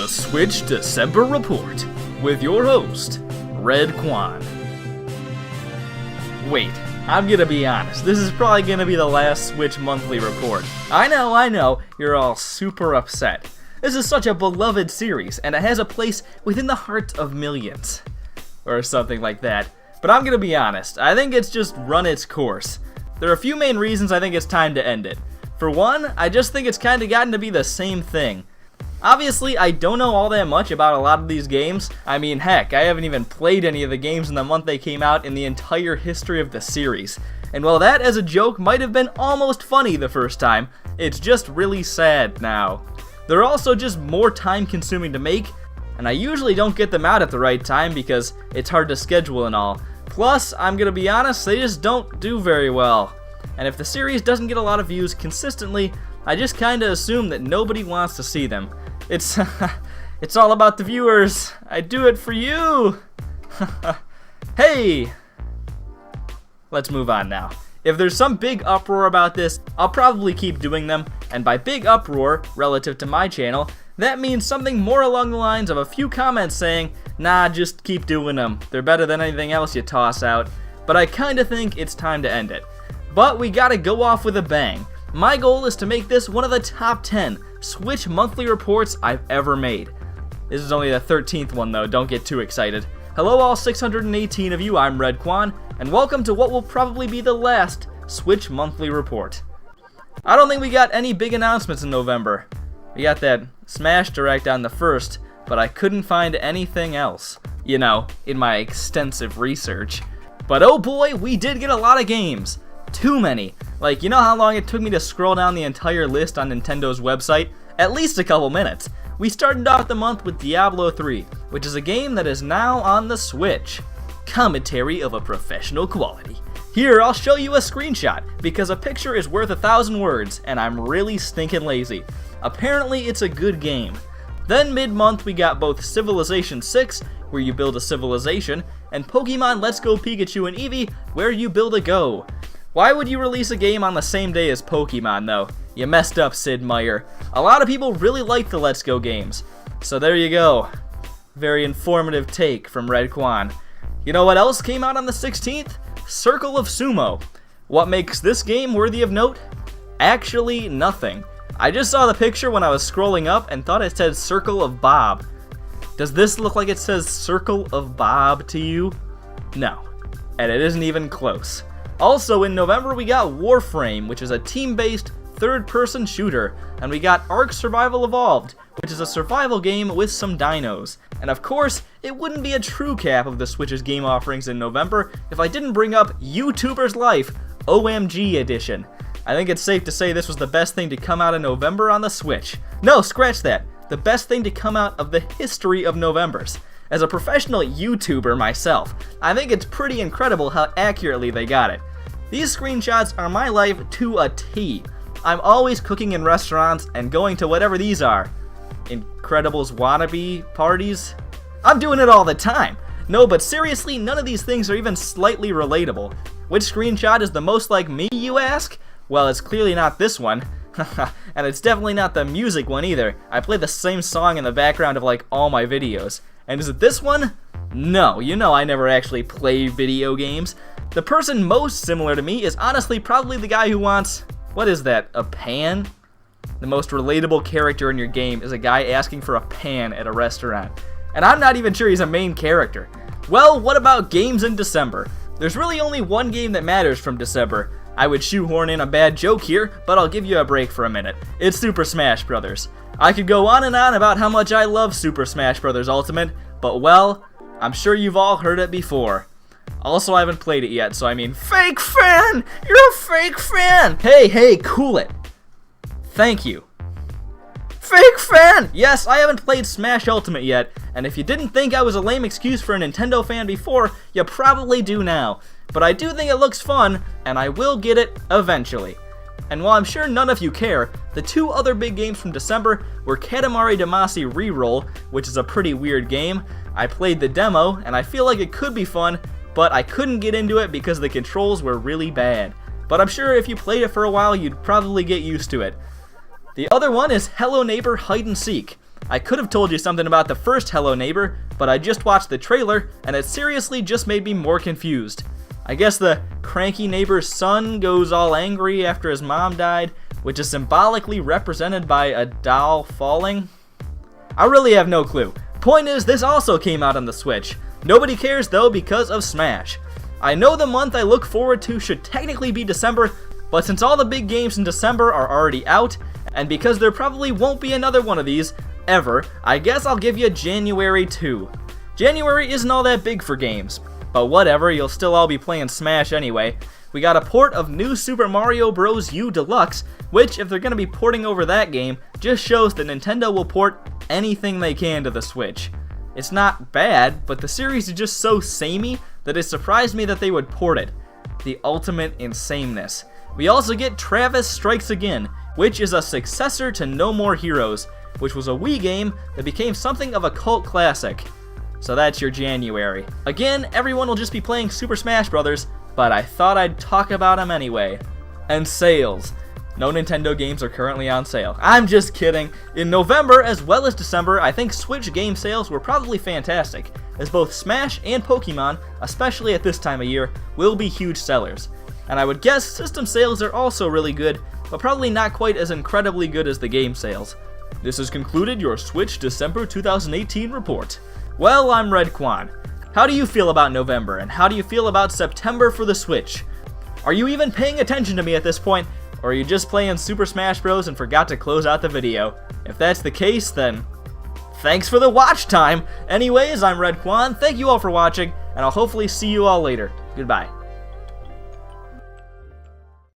The Switch December Report with your host, Redkwan. Wait, I'm gonna be honest, this is probably gonna be the last Switch monthly report. I know, you're all super upset. This is such a beloved series, and it has a place within the hearts of millions. Or something like that. But I'm gonna be honest, I think it's just run its course. There are a few main reasons I think it's time to end it. For one, I just think it's kinda gotten to be the same thing. Obviously, I don't know all that much about a lot of these games. I mean, heck, I haven't even played any of the games in the month they came out in the entire history of the series. And while that as a joke might have been almost funny the first time, it's just really sad now. They're also just more time consuming to make, and I usually don't get them out at the right time because it's hard to schedule and all. Plus, I'm gonna be honest, they just don't do very well. And if the series doesn't get a lot of views consistently, I just kinda assume that nobody wants to see them. It's all about the viewers. I do it for you. Hey! Let's move on now. If there's some big uproar about this, I'll probably keep doing them, and by big uproar, relative to my channel, that means something more along the lines of a few comments saying, nah, just keep doing them. They're better than anything else you toss out. But I kinda think it's time to end it. But we gotta go off with a bang. My goal is to make this one of the top 10 Switch monthly reports I've ever made. This is only the 13th one though, don't get too excited. Hello all 618 of you, I'm Redkwan, and welcome to what will probably be the last Switch monthly report. I don't think we got any big announcements in November. We got that Smash Direct on the 1st, but I couldn't find anything else, you know, in my extensive research. But oh boy, we did get a lot of games. Too many. Like, you know how long it took me to scroll down the entire list on Nintendo's website? At least a couple minutes. We started off the month with Diablo 3, which is a game that is now on the Switch. Commentary of a professional quality. Here, I'll show you a screenshot, because a picture is worth 1,000 words, and I'm really stinking lazy. Apparently, it's a good game. Then mid-month, we got both Civilization 6, where you build a civilization, and Pokemon Let's Go Pikachu and Eevee, where you build a Go. Why would you release a game on the same day as Pokemon, though? You messed up, Sid Meier. A lot of people really like the Let's Go games. So there you go. Very informative take from Redkwan. You know what else came out on the 16th? Circle of Sumo. What makes this game worthy of note? Actually, nothing. I just saw the picture when I was scrolling up and thought it said Circle of Bob. Does this look like it says Circle of Bob to you? No. And it isn't even close. Also in November we got Warframe, which is a team-based third-person shooter, and we got Ark Survival Evolved, which is a survival game with some dinos. And of course, it wouldn't be a true cap of the Switch's game offerings in November if I didn't bring up YouTuber's Life OMG Edition. I think it's safe to say this was the best thing to come out in November on the Switch. No, scratch that. The best thing to come out of the history of Novembers. As a professional YouTuber myself, I think it's pretty incredible how accurately they got it. These screenshots are my life to a T. I'm always cooking in restaurants and going to whatever these are. Incredibles wannabe parties? I'm doing it all the time. No, but seriously, none of these things are even slightly relatable. Which screenshot is the most like me, you ask? Well, it's clearly not this one. And it's definitely not the music one either. I play the same song in the background of like all my videos. And is it this one? No, you know I never actually play video games. The person most similar to me is honestly probably the guy who wants, what is that, a pan? The most relatable character in your game is a guy asking for a pan at a restaurant. And I'm not even sure he's a main character. Well, what about games in December? There's really only one game that matters from December. I would shoehorn in a bad joke here, but I'll give you a break for a minute. It's Super Smash Bros. I could go on and on about how much I love Super Smash Bros. Ultimate, but well, I'm sure you've all heard it before. Also, I haven't played it yet, so I mean, fake fan! You're a fake fan! Hey, cool it. Thank you. Fake fan! Yes, I haven't played Smash Ultimate yet, and if you didn't think I was a lame excuse for a Nintendo fan before, you probably do now. But I do think it looks fun, and I will get it eventually. And while I'm sure none of you care, the two other big games from December were Katamari Damacy Reroll, which is a pretty weird game. I played the demo, and I feel like it could be fun, but I couldn't get into it because the controls were really bad. But I'm sure if you played it for a while, you'd probably get used to it. The other one is Hello Neighbor Hide and Seek. I could have told you something about the first Hello Neighbor, but I just watched the trailer, and it seriously just made me more confused. I guess the cranky neighbor's son goes all angry after his mom died, which is symbolically represented by a doll falling. I really have no clue. Point is, this also came out on the Switch. Nobody cares though because of Smash. I know the month I look forward to should technically be December, but since all the big games in December are already out, and because there probably won't be another one of these, ever, I guess I'll give you January 2. January isn't all that big for games, but whatever, you'll still all be playing Smash anyway. We got a port of New Super Mario Bros. U Deluxe, which, if they're going to be porting over that game, just shows that Nintendo will port anything they can to the Switch. It's not bad, but the series is just so samey that it surprised me that they would port it. The ultimate insaneness. We also get Travis Strikes Again, which is a successor to No More Heroes, which was a Wii game that became something of a cult classic. So that's your January. Again, everyone will just be playing Super Smash Bros., but I thought I'd talk about them anyway. And sales. No Nintendo games are currently on sale. I'm just kidding. In November, as well as December, I think Switch game sales were probably fantastic, as both Smash and Pokemon, especially at this time of year, will be huge sellers. And I would guess system sales are also really good, but probably not quite as incredibly good as the game sales. This has concluded your Switch December 2018 report. Well, I'm Redkwan. How do you feel about November, and how do you feel about September for the Switch? Are you even paying attention to me at this point, or are you just playing Super Smash Bros. And forgot to close out the video? If that's the case, then thanks for the watch time! Anyways, I'm Redkwan, thank you all for watching, and I'll hopefully see you all later. Goodbye.